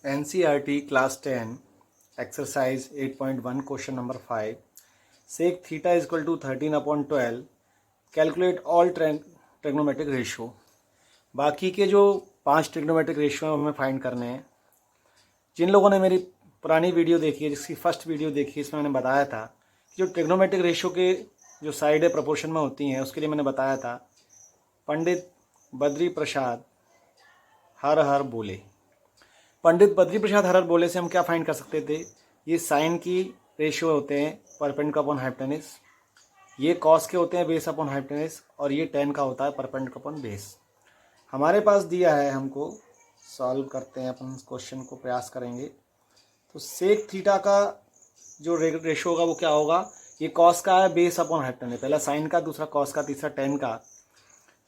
NCERT Class 10 Exercise 8.1 Question number 5 Sec theta is equal to 13 upon 12 Calculate all trigonometric ratio। बाकी के जो 5 trigonometric ratio हैं हमें find करने हैं। जिन लोगों ने मेरी पुरानी वीडियो देखी है, जिसकी फर्स्ट वीडियो देखी है, इसमें मैंने बताया था कि जो ट्रिग्नोमेट्रिक रेशियो के जो साइड है प्रपोर्शन में होती हैं, उसके लिए मैंने बताया था पंडित बद्री प्रसाद हर हर बोले। पंडित बद्री प्रसाद हर हर बोले से हम क्या फाइंड कर सकते थे? ये साइन की रेशियो होते हैं परपेंडिकुलर अपॉन हाइपोटेनस, ये कॉस के होते हैं बेस अपॉन हाइपोटेनस, और ये टेन का होता है परपेंडिकुलर अपॉन बेस। हमारे पास दिया है, हमको सॉल्व करते हैं, अपन क्वेश्चन को प्रयास करेंगे। तो सेक थीटा का जो रेशियो होगा वो क्या होगा? ये कॉस का है बेस अपॉन हाइपोटेनस, पहला साइन का, दूसरा कॉस का, तीसरा टेन का।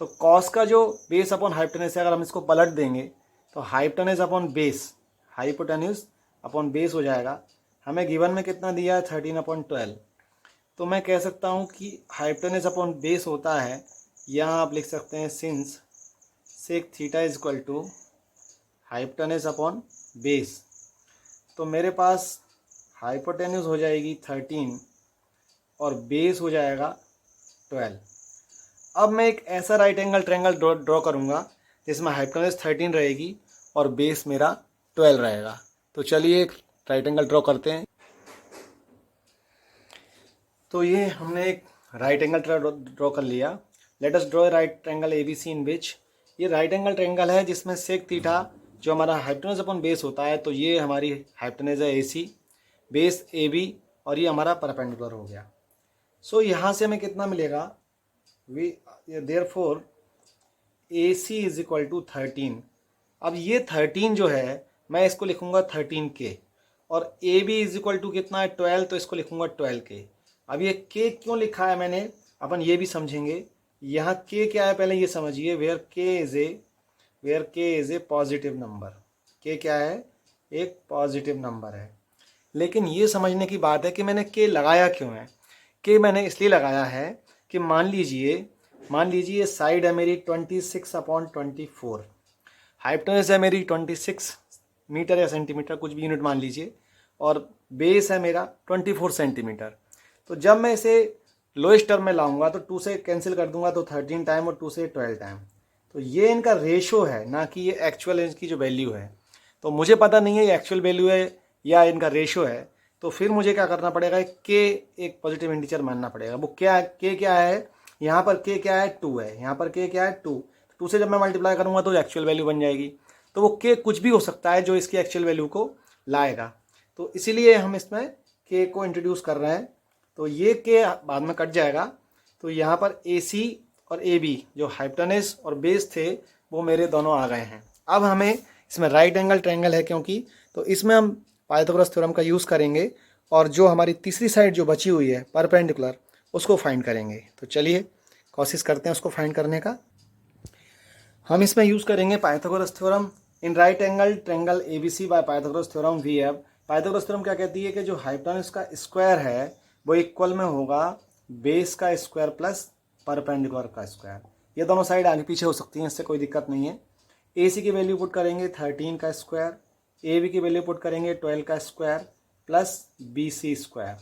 तो कॉस का जो बेस अपॉन हाइपोटेनस है, अगर हम इसको पलट देंगे तो hypotenuse upon base, hypotenuse upon base हो जाएगा। हमें गिवन में कितना दिया है? 13 अपॉन 12। तो मैं कह सकता हूँ कि हाइपोटेनस अपॉन बेस होता है, यहाँ आप लिख सकते हैं since sec theta is equal to hypotenuse upon base. तो मेरे पास हाइपोटेनस हो जाएगी 13 और बेस हो जाएगा 12। अब मैं एक ऐसा राइट एंगल ट्रायंगल ड्रॉ करूँगा जिसमें हाइपोटेनस 13 रहेगी और बेस मेरा 12 रहेगा। तो चलिए एक राइट एंगल ड्रॉ करते हैं। तो ये हमने एक राइट एंगल ड्रॉ कर लिया। Late us draw right triangle ABC इन विच, ये राइट एंगल ट्रायंगल है जिसमें सेक थीटा जो हमारा हाइपोटेनस अपॉन बेस होता है, तो ये हमारी हाइपोटेनस है AC, बेस AB, और ये हमारा परपेंडिकुलर हो गया। सो यहाँ से हमें कितना मिलेगा? Therefore AC is equal to 13। अब ये 13 जो है मैं इसको लिखूंगा 13K, और AB इज इक्वल टू कितना है? 12, तो इसको लिखूंगा 12K। अब ये K क्यों लिखा है मैंने, अपन ये भी समझेंगे। यहाँ K क्या है पहले ये समझिए। Where K is a positive number. K क्या है? एक पॉजिटिव नंबर है। लेकिन ये समझने की बात है कि मैंने K लगाया क्यों है। K मैंने इसलिए लगाया है कि मान लीजिए साइड है मेरी 26 अपॉन 24, हाइपोटेनस है मेरी 26 मीटर या सेंटीमीटर, कुछ भी यूनिट मान लीजिए, और बेस है मेरा 24 सेंटीमीटर। तो जब मैं इसे लोएस्ट टर्म में लाऊंगा तो 2 से कैंसिल कर दूंगा, तो 13 टाइम और 2 से 12 टाइम। तो ये इनका रेशो है, ना कि ये एक्चुअल इसकी जो वैल्यू है। तो मुझे पता नहीं है ये एक्चुअल वैल्यू है या इनका रेशो है, तो फिर मुझे क्या करना पड़ेगा? K एक पॉजिटिव इंटीजर मानना पड़ेगा। वो क्या है? K क्या है? यहाँ पर K क्या है? 2 है। यहाँ पर K क्या है? 2 से जब मैं मल्टीप्लाई करूँगा तो एक्चुअल वैल्यू बन जाएगी। तो वो K कुछ भी हो सकता है जो इसकी एक्चुअल वैल्यू को लाएगा। तो इसीलिए हम इसमें K को इंट्रोड्यूस कर रहे हैं। तो ये K बाद में कट जाएगा। तो यहाँ पर AC और AB जो हाइपोटेनस और बेस थे वो मेरे दोनों आ गए हैं। अब हमें इसमें राइट एंगल ट्रायंगल है क्योंकि, तो इसमें हम पाइथागोरस थ्योरम का यूज़ करेंगे, और जो हमारी तीसरी साइड जो बची हुई है परपेंडिकुलर, उसको फाइंड करेंगे। तो चलिए कोशिश करते हैं उसको फाइंड करने का। हम इसमें यूज़ करेंगे Pythagoras theorem. In right angle triangle ABC by Pythagoras theorem we have, Pythagoras theorem क्या कहती है कि जो हाइपोटेनस का स्क्वायर है वो इक्वल में होगा बेस का स्क्वायर प्लस परपेंडिकुलर का स्क्वायर। ये दोनों साइड आगे पीछे हो सकती हैं, इससे कोई दिक्कत नहीं है। AC की वैल्यू पुट करेंगे 13 का स्क्वायर, AB की वैल्यू पुट करेंगे 12 का स्क्वायर प्लस BC स्क्वायर।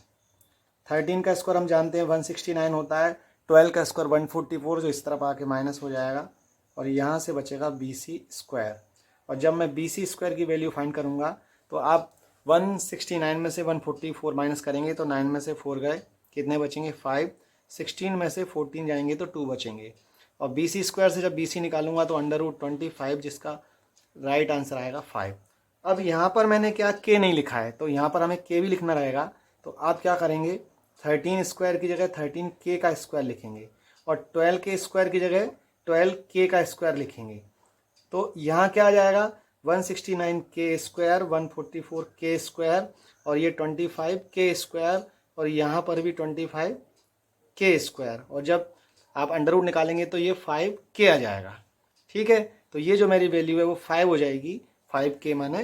13 का स्क्वायर हम जानते हैं 169 होता है, 12 का स्क्वायर 144 जो इस तरफ आके माइनस हो जाएगा, और यहाँ से बचेगा BC स्क्वायर। और जब मैं BC स्क्वायर की वैल्यू फाइंड करूँगा तो आप 169 में से 144 माइनस करेंगे तो 9 में से 4 गए, कितने बचेंगे? 5। 16 में से 14 जाएंगे तो 2 बचेंगे, और BC स्क्वायर से जब BC निकालूंगा तो √25, जिसका राइट आंसर आएगा 5। अब यहाँ पर मैंने क्या K नहीं लिखा है, तो यहाँ पर हमें K भी लिखना रहेगा। तो आप क्या करेंगे? 13 स्क्वायर की जगह 13K का स्क्वायर लिखेंगे, और 12K स्क्वायर की जगह 12K का स्क्वायर लिखेंगे। तो यहाँ क्या आ जाएगा? 169K स्क्वायर, 144K स्क्वायर, और ये 25K स्क्वायर, और यहाँ पर भी 25K स्क्वायर, और जब आप अंडर रूट निकालेंगे तो ये 5K आ जाएगा। ठीक है, तो ये जो मेरी वैल्यू है वो 5 हो जाएगी, 5K माने।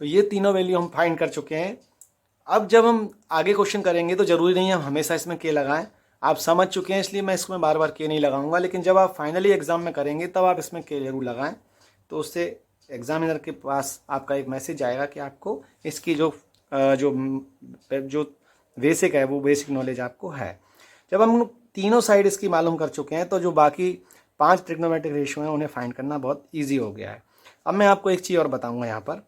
तो ये तीनों वैल्यू हम फाइंड कर चुके हैं। अब जब हम आगे क्वेश्चन करेंगे तो ज़रूरी नहीं है हम हमेशा इसमें K लगाएं, आप समझ चुके हैं इसलिए मैं इसमें बार बार K नहीं लगाऊंगा। लेकिन जब आप फाइनली एग्जाम में करेंगे तब आप इसमें K जरूर लगाएं, तो उससे एग्जामिनर के पास आपका एक मैसेज आएगा कि आपको इसकी जो बेसिक है वो बेसिक नॉलेज आपको है। जब हम तीनों साइड इसकी मालूम कर चुके हैं तो जो बाकी 5 ट्रिग्नोमेट्रिक रेशियो हैं उन्हें फाइंड करना बहुत ईजी हो गया है। अब मैं आपको एक चीज़ और बताऊंगा यहाँ पर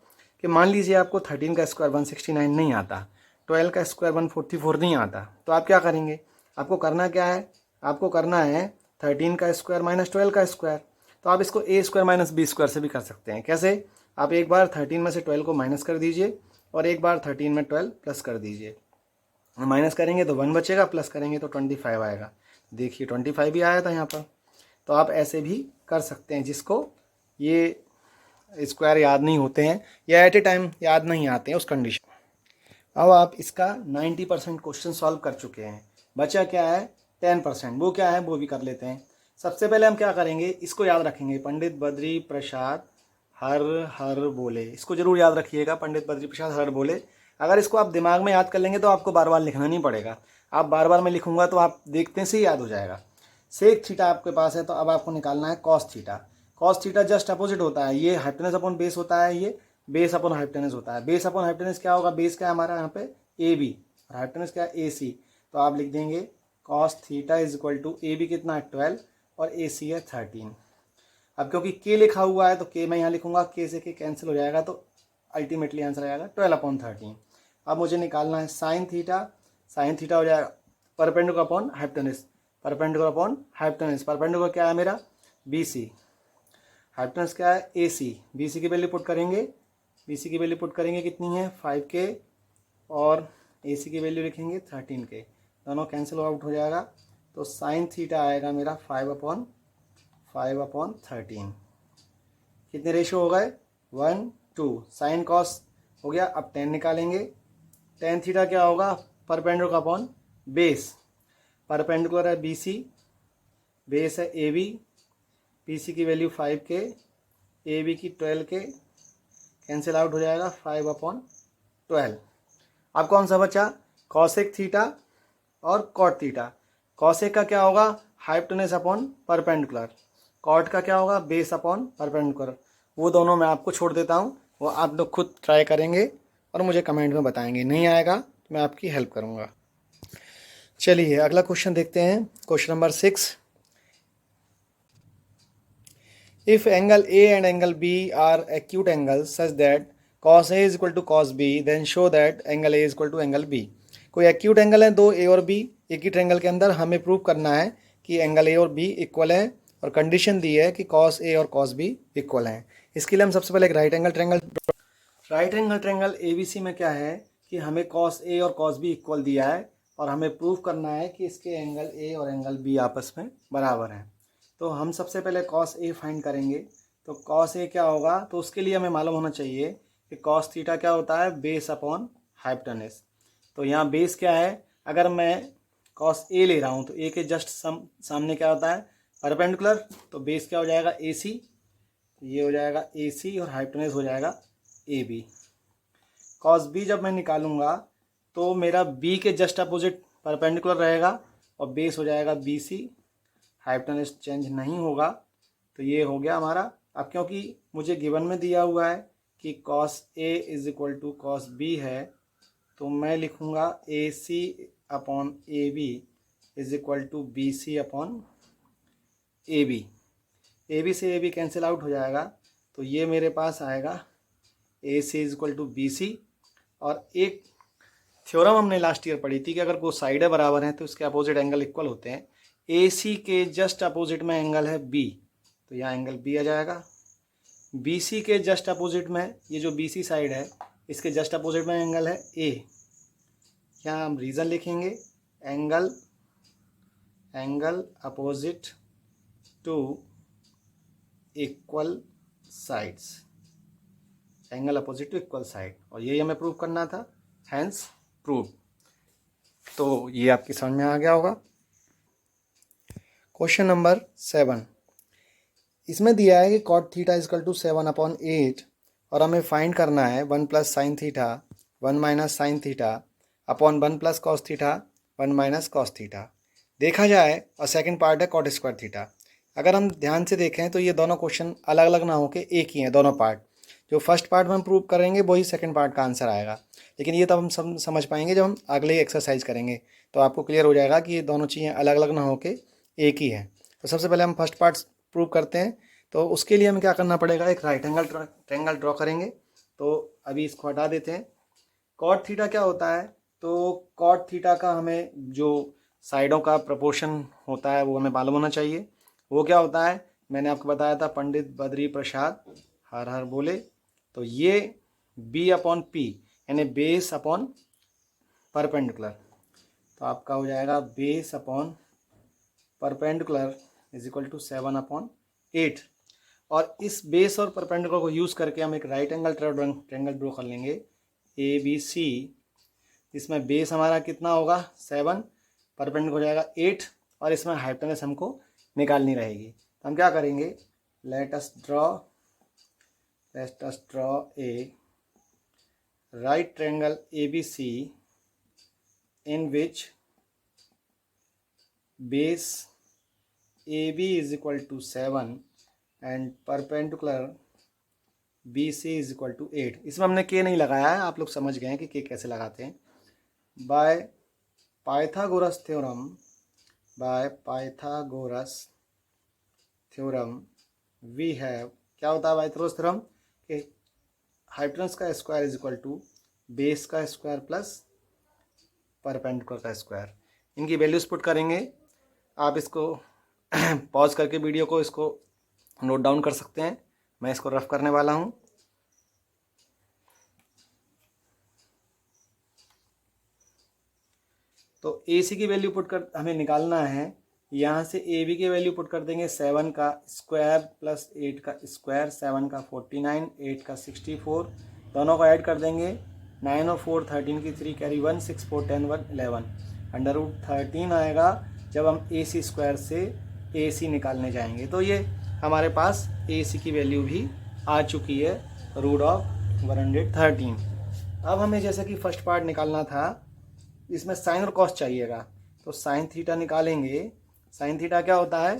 कि मान लीजिए आपको 13 का स्क्वायर 169 नहीं आता, 12 का स्क्वायर 144 नहीं आता, तो आप क्या करेंगे? आपको करना क्या है? आपको करना है 13 का स्क्वायर माइनस 12 का स्क्वायर। तो आप इसको ए स्क्वायर माइनस बी स्क्वायर से भी कर सकते हैं। कैसे? आप एक बार 13 में से 12 को माइनस कर दीजिए और एक बार 13 में 12 प्लस कर दीजिए। माइनस करेंगे तो 1 बचेगा, प्लस करेंगे तो 25 आएगा। देखिए 25 भी आया था यहाँ पर। तो आप ऐसे भी कर सकते हैं, जिसको ये स्क्वायर याद नहीं होते हैं या एट ए टाइम याद नहीं आते हैं उस कंडीशन। अब आप इसका 90% क्वेश्चन सॉल्व कर चुके हैं, बचा क्या है 10%। वो क्या है वो भी कर लेते हैं। सबसे पहले हम क्या करेंगे, इसको याद रखेंगे, पंडित बद्री प्रसाद हर हर बोले। इसको जरूर याद रखिएगा, पंडित बद्री प्रसाद हर बोले। अगर इसको आप दिमाग में याद कर लेंगे तो आपको बार बार लिखना नहीं पड़ेगा। आप बार बार मैं लिखूंगा तो आप देखते से ही याद हो जाएगा। सेक थीटा आपके पास है तो अब आपको निकालना है cos theta. Cos theta just opposite होता है, ये हाइपोटेनस अपॉन बेस होता है, ये बेस अपॉन हाइपोटेनस होता है। बेस अपॉन हाइपोटेनस क्या होगा? बेस क्या है हमारा यहाँ पे ए बी, और हाइपोटेनस क्या है ए सी। तो आप लिख देंगे cos theta is equal to A B कितना है 12 और ए सी है 13। अब क्योंकि के लिखा हुआ है तो के मैं यहाँ लिखूंगा, के से के कैंसिल हो जाएगा तो अल्टीमेटली आंसर आएगा 12/13। अब मुझे निकालना है साइन थीटा। साइन थीटा हो जाएगा perpendicular upon hypotenuse, perpendicular upon hypotenuse. Perpendicular क्या है मेरा? B C. हाइपोटेनस क्या है? ए सी। बी सी की वैल्यू पुट करेंगे, बी सी की वैल्यू पुट करेंगे कितनी है 5K, और ए सी की वैल्यू लिखेंगे 13K। दोनों कैंसिल आउट हो जाएगा तो साइन थीटा आएगा मेरा 5/13। कितने रेशियो हो गए? 1 2। साइन कॉस हो गया। अब 10 निकालेंगे। टेन थीटा क्या होगा? Perpendicular upon base. परपेंडिकुलर है बी सी, बेस है ए बी, बी सी की वैल्यू 5K, ए बी की 12K, कैंसिल आउट हो जाएगा 5/12। अब कौन सा बचा? कॉसेक थीटा और कॉट थीटा। कॉसेक का क्या होगा? Hypotenuse upon perpendicular. कॉट का क्या होगा? Base upon perpendicular. वो दोनों मैं आपको छोड़ देता हूँ, वो आप लोग खुद ट्राई करेंगे और मुझे कमेंट में बताएंगे। नहीं आएगा तो मैं आपकी हेल्प करूँगा। चलिए अगला क्वेश्चन देखते हैं, question number 6। If angle A and angle B are acute angles such that cos A is equal to cos B, then show that angle A is equal to angle B। कोई acute angle है, दो ए और B एक ही triangle के अंदर, हमें prove करना है कि एंगल ए और बी इक्वल है, और कंडीशन दी है कि cos A और cos B इक्वल हैं। इसके लिए हम सबसे पहले एक right angle triangle A B C में क्या है कि हमें cos A और cos B इक्वल दिया है, और हमें प्रूव करना है कि इसके एंगल ए और एंगल बी आपस में बराबर हैं। तो हम सबसे पहले cos A फाइंड करेंगे। तो cos A क्या होगा? तो उसके लिए हमें मालूम होना चाहिए कि cos थीटा क्या होता है? Base upon hypotenuse. तो यहाँ बेस क्या है? अगर मैं cos A ले रहा हूँ तो A के जस्ट सामने क्या होता है? परपेंडिकुलर। तो बेस क्या हो जाएगा? AC। ये हो जाएगा AC और हाइपोटेनस हो जाएगा AB। cos B जब मैं निकालूंगा तो मेरा B के जस्ट अपोजिट परपेंडिकुलर रहेगा और बेस हो जाएगा BC। हाइपोटेनस चेंज नहीं होगा, तो ये हो गया हमारा। अब क्योंकि मुझे गिवन में दिया हुआ है कि cos A is equal to cos B है, तो मैं लिखूँगा AC upon AB is equal to BC upon AB। AB से AB कैंसिल आउट हो जाएगा, तो ये मेरे पास आएगा AC is equal to BC। और एक थ्योरम हमने लास्ट ईयर पढ़ी थी कि अगर वो साइडें बराबर हैं तो उसके अपोजिट एंगल इक्वल होते हैं। AC के जस्ट अपोजिट में एंगल है B, तो यहाँ एंगल B आ जाएगा। BC के जस्ट अपोजिट में, ये जो BC साइड है इसके जस्ट अपोजिट में एंगल है A। यहाँ हम रीज़न लिखेंगे, angle opposite to equal sides, angle opposite to equal side, और यही हमें प्रूव करना था, हैंस प्रूव। तो ये आपकी समझ में आ गया होगा। क्वेश्चन नंबर 7, इसमें दिया है कि cot थीटा इजकल टू 7/8, और हमें फाइंड करना है 1 plus sine theta 1 minus sine theta upon 1 plus cos theta 1 minus cos theta. देखा जाए, और सेकंड पार्ट है cot स्क्वायर थीटा। अगर हम ध्यान से देखें तो ये दोनों क्वेश्चन अलग अलग ना होके एक ही हैं दोनों पार्ट। जो फर्स्ट पार्ट में हम प्रूव करेंगे वही सेकंड पार्ट का आंसर आएगा, लेकिन ये तब हम समझ पाएंगे जब हम अगले एक्सरसाइज करेंगे, तो आपको क्लियर हो जाएगा कि ये दोनों चीज़ें अलग अलग ना होके एक ही है। तो सबसे पहले हम फर्स्ट पार्ट प्रूव करते हैं। तो उसके लिए हमें क्या करना पड़ेगा, एक राइट एंगल ट्रायंगल ड्रॉ करेंगे। तो अभी इसको हटा देते हैं। कॉट थीटा क्या होता है, तो कॉट थीटा का हमें जो साइडों का प्रपोर्शन होता है वो हमें मालूम होना चाहिए। वो क्या होता है, मैंने आपको बताया था, पंडित बद्री प्रसाद हर हर बोले। तो ये बी अपॉन पी यानी बेस अपॉन परपेंडिकुलर, तो आपका हो जाएगा base upon perpendicular is equal to 7/8। और इस बेस और परपेंडिकुलर को यूज़ करके हम एक राइट एंगल ट्रायंगल ड्रॉ कर लेंगे ए बी सी। इसमें बेस हमारा कितना होगा 7, परपेंडिकुलर हो जाएगा 8, और इसमें हाइपोटेनस हमको निकालनी रहेगी। तो हम क्या करेंगे, let us draw a right triangle A B C in which base AB is equal to 7 and perpendicular BC is equal to 8। इसमें हमने K नहीं लगाया है, आप लोग समझ गए हैं कि K कैसे लगाते हैं। By Pythagoras theorem we have, क्या होता है पाइथागोरस थ्योरम, कि हाइपोटेनस का square is equal to base का स्क्वायर प्लस परपेंडिकुलर का स्क्वायर। इनकी वैल्यूज पुट करेंगे। आप इसको पॉज करके वीडियो को इसको नोट डाउन कर सकते हैं, मैं इसको रफ करने वाला हूं। तो ए सी की वैल्यू पुट कर हमें निकालना है। यहाँ से ए बी की वैल्यू पुट कर देंगे, 7 का स्क्वायर प्लस 8 का स्क्वायर, 7 का 49, 8 का 64, दोनों को ऐड कर देंगे। 9 और 4 13 की 3 कैरी 1, 6 4 10 1 11, √13 आएगा जब हम ए सी स्क्वायर से ए सी निकालने जाएंगे। तो ये हमारे पास ए सी की वैल्यू भी आ चुकी है, √113। अब हमें जैसे कि फर्स्ट पार्ट निकालना था, इसमें साइन और कॉस चाहिएगा, तो साइन थीटा निकालेंगे। साइन थीटा क्या होता है,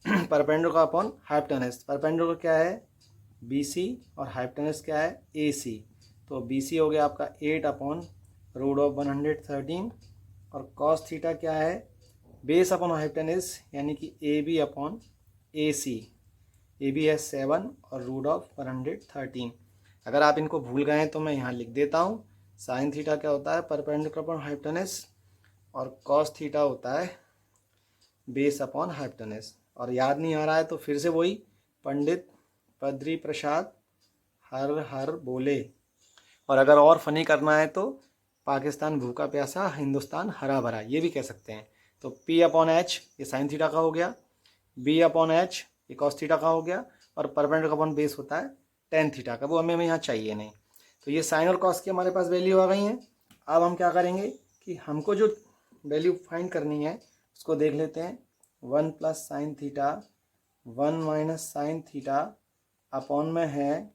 परपेंडिकुलर अपॉन हाइपोटेनस। परपेंडिकुलर क्या है बी सी और हाइपोटेनस क्या है ए सी। तो बी सी हो गया आपका 8/√113, और कॉस थीटा क्या है, बेस अपॉन हाइपोटेनस यानी कि A B upon A C. A B है 7 और √113। अगर आप इनको भूल गए हैं तो मैं यहाँ लिख देता हूँ। साइन थीटा क्या होता है, परपेंडिकुलर अपॉन हाइपोटेनस, और कॉस थीटा होता है बेस अपॉन हाइपोटेनस। और याद नहीं आ रहा है तो फिर से वही, पंडित बद्री प्रसाद हर हर बोले। और अगर और फनी करना है तो पाकिस्तान भूखा प्यासा, हिंदुस्तान हरा भरा, ये भी कह सकते हैं। तो P/H ये साइन थीटा का हो गया, B/H ये कॉस थीटा का हो गया, और परपेंडिकुलर अपॉन बेस होता है टेन थीटा का, वो हमें यहाँ चाहिए नहीं। तो ये साइन और कॉस की हमारे पास वैल्यू आ गई हैं। अब हम क्या करेंगे कि हमको जो वैल्यू फाइंड करनी है उसको देख लेते हैं। 1 + sine theta 1 - sine theta upon में है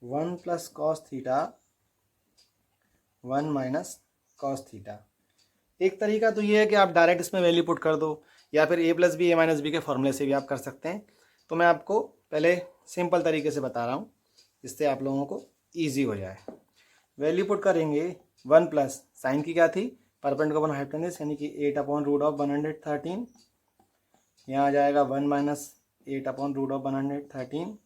1 + कॉस थीटा 1 - कॉस थीटा। एक तरीका तो ये है कि आप डायरेक्ट इसमें वैल्यू पुट कर दो, या फिर a + b a - b के फॉर्मूले से भी आप कर सकते हैं। तो मैं आपको पहले सिंपल तरीके से बता रहा हूँ, जिससे आप लोगों को ईजी हो जाए। वैल्यू पुट करेंगे 1 + साइन की क्या थी, परपेंडिकुलर अपॉन हाइपोटेनस यानी कि 8/√113। यहाँ आ जाएगा 1 - 8/√113।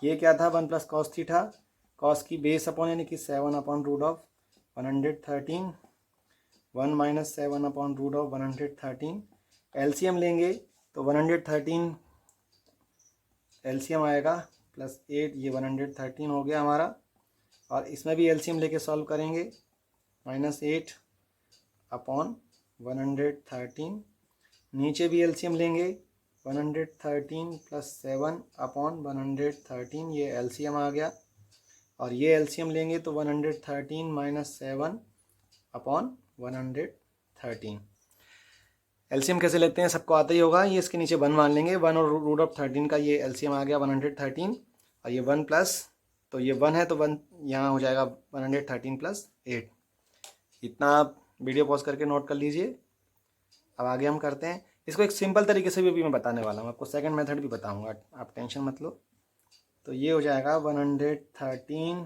ये क्या था 1 + कॉस थीटा, कॉस की बेस अपॉन यानी कि 7/√113, 1 - 7/√113। एलसीएम लेंगे तो 113 एलसीएम आएगा +8, ये 113 हो गया हमारा। और इसमें भी एलसीएम लेके सॉल्व करेंगे, -8/113। नीचे भी एलसीएम लेंगे, 113 + 7/113, ये एलसीएम आ गया। और ये एलसीएम लेंगे तो 113 - 7/113। एलसीएम कैसे लेते हैं सबको आता ही होगा, ये इसके नीचे 1 मान लेंगे। 1 और √13 का ये एलसीएम आ गया 113, और ये 1 प्लस, तो ये 1 है तो 1 यहाँ हो जाएगा 113 + 8। इतना आप वीडियो पॉज करके नोट कर लीजिए। अब आगे हम करते हैं इसको एक सिंपल तरीके से भी मैं बताने वाला हूँ आपको, सेकंड मेथड भी बताऊँगा, आप टेंशन मत लो। तो ये हो जाएगा 113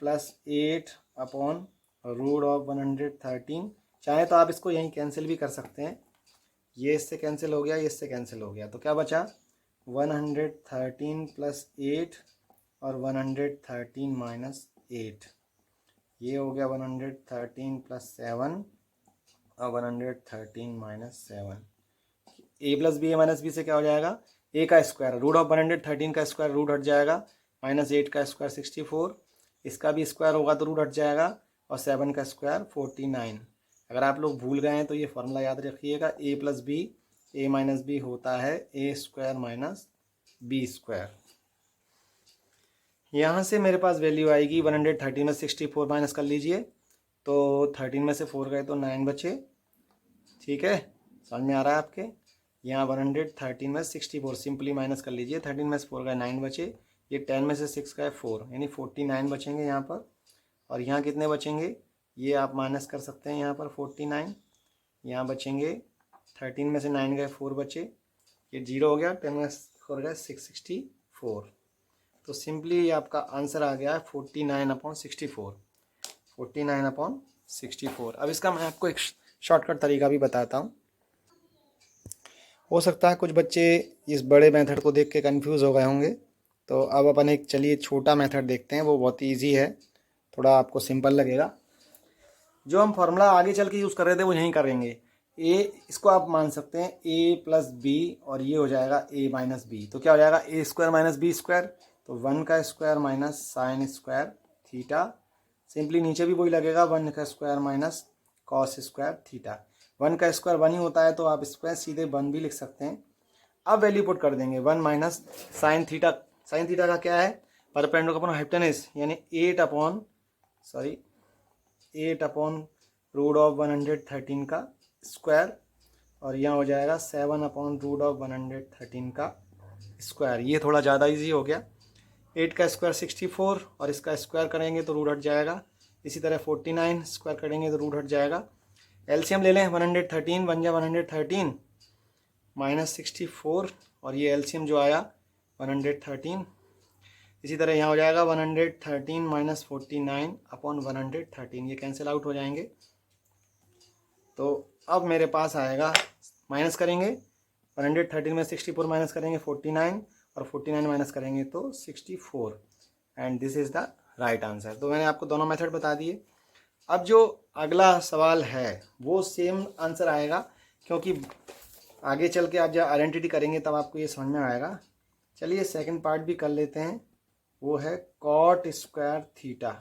प्लस 8 अपॉन रूट ऑफ 113। चाहे तो आप इसको यहीं कैंसिल भी कर सकते हैं, ये इससे कैंसिल हो गया, ये इससे कैंसिल हो गया, तो क्या बचा 113 प्लस 8 और 113 माइनस 8। ये हो गया 113 प्लस 7 और 113 माइनस 7। ए प्लस बी ए माइनस बी से क्या हो जाएगा, ए का स्क्वायर रूट ऑफ 113 का स्क्वायर रूट हट जाएगा, माइनस 8 का स्क्वायर 64, इसका भी स्क्वायर होगा तो रूट हट जाएगा, और 7 का स्क्वायर 49। अगर आप लोग भूल गए हैं तो ये फॉर्मूला याद रखिएगा, ए प्लस बी ए माइनस बी होता है ए स्क्वायर माइनस बी स्क्वायर। यहाँ से मेरे पास वैल्यू आएगी 113 में 64 माइनस कर लीजिए, तो 13 में से 4 गए तो 9 बचे। ठीक है, समझ में आ रहा है आपके। यहाँ 113 में 64 सिंपली माइनस कर लीजिए, 13 में से 4 गए 9 बचे, ये 10 में से 6 गए 4, यानी 49 बचेंगे यहाँ पर। और यहाँ कितने बचेंगे, ये आप माइनस कर सकते हैं यहाँ पर 49, यहाँ बचेंगे 13 में से 9 गए 4 बचे, ये 0 हो गया, 10 में से 4 गए 664। तो सिंपली ये आपका आंसर आ गया है 49/64, 49/64। अब इसका मैं आपको एक शॉर्टकट तरीका भी बताता हूँ। हो सकता है कुछ बच्चे इस बड़े मेथड को देख के कंफ्यूज हो गए होंगे, तो अब अपन एक चलिए छोटा मेथड देखते हैं, वो बहुत ईजी है, थोड़ा आपको सिंपल लगेगा। जो हम फार्मूला आगे चल के यूज़ कर रहे थे वो यहीं करेंगे। ए इसको आप मान सकते हैं ए प्लस बी, और ये हो जाएगा ए माइनस बी, तो क्या हो जाएगा ए स्क्वायर माइनस बी स्क्वायर, तो 1 का square minus sine square theta, simply नीचे भी वही लगेगा 1 का square minus cos square theta. 1 का स्क्वायर 1 ही होता है, तो आप स्क्वायर सीधे 1 भी लिख सकते हैं। अब वैल्यू पुट कर देंगे 1 minus sine theta, sine theta का क्या है, परपेंडिकुलर अपॉन हाइपोटेनस, यानी 8 अपॉन रूट ऑफ 113 का स्क्वायर, और यहाँ हो जाएगा 7 अपॉन रूट ऑफ 113 का स्क्वायर। ये थोड़ा ज़्यादा इजी हो गया। 8 का स्क्वायर 64, और इसका स्क्वायर करेंगे तो रूट हट जाएगा। इसी तरह 49 स्क्वायर करेंगे तो रूट हट जाएगा। एलसीएम ले लें, 113 बन जाए 113 माइनस 64, और ये एलसीएम जो आया 113। इसी तरह यहाँ हो जाएगा 113 माइनस 49 अपॉन 113, ये कैंसिल आउट हो जाएंगे। तो अब मेरे पास आएगा, माइनस करेंगे 113 में 64 माइनस करेंगे 49, और 49 माइनस करेंगे तो 64, and this is the right answer. तो मैंने आपको दोनों मेथड बता दिए। अब जो अगला सवाल है वो सेम आंसर आएगा, क्योंकि आगे चल के आप जब आइडेंटिटी करेंगे तब आपको ये समझ में आएगा। चलिए सेकंड पार्ट भी कर लेते हैं, वो है कॉट स्क्वायर थीटा,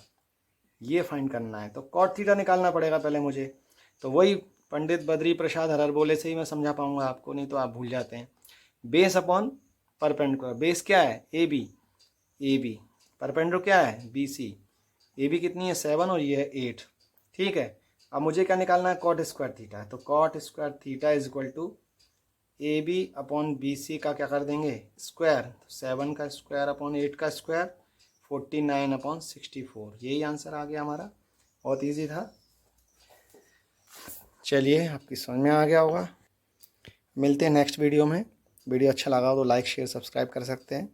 ये फाइंड करना है। तो कॉट थीटा निकालना पड़ेगा पहले मुझे, तो वही पंडित बद्री प्रसाद हररबोले से ही मैं समझा पाऊंगा आपको, नहीं तो आप भूल जाते हैं। बेस अपॉन परपेंडिकुलर, बेस क्या है ए बी, परपेंडिकुलर क्या है बी सी, ए बी कितनी है 7 और ये है 8। ठीक है, अब मुझे क्या निकालना है, कॉट स्क्वायर थीटा। तो cot square theta is equal to A B upon B C का क्या कर देंगे स्क्वायर, तो 7 का स्क्वायर अपॉन 8 का स्क्वायर 49/64। यही आंसर आ गया हमारा, बहुत ईजी था। चलिए आपकी समझ में आ गया होगा। मिलते हैं नेक्स्ट वीडियो में। वीडियो अच्छा लगा हो तो लाइक शेयर सब्सक्राइब कर सकते हैं।